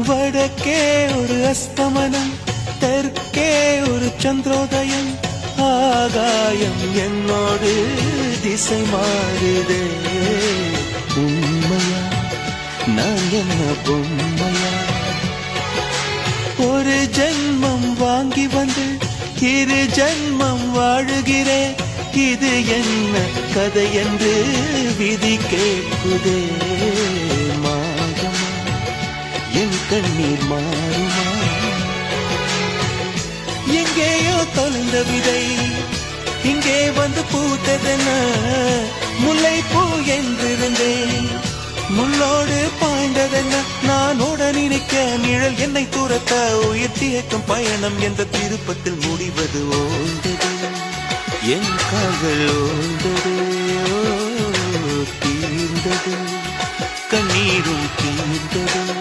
வடக்கே ஒரு அஸ்தமனம், தெற்கே ஒரு சந்திரோதயம், ஆகாயம் என்னோடு திசை மாறுதே. உண்மையா நான் என்ன பொம்மையா? ஒரு ஜென்மம் வாங்கி வந்து இரு ஜென்மம் வாழுகிறேன். இது என்ன கதை என்று விதி கேட்குதே. மாறுமா என் கண்ணீர் மாறுமா? எங்கேயோ தொலைந்த விதை இங்கே வந்து பூத்ததென, முல்லை பூ என்றிருந்தேன் முள்ளோடு பாய்ந்ததென்ன. நான் உடன் நினைக்க நிழல் என்னை தூரத்த, உயிர் தியக்கும் பயணம் என்ற திருப்பத்தில் முடிவது ஓய்ந்தது. என் கால்கள் ஓய்ந்தது, தீர்ந்தது, கண்ணீரும் தீர்ந்தது.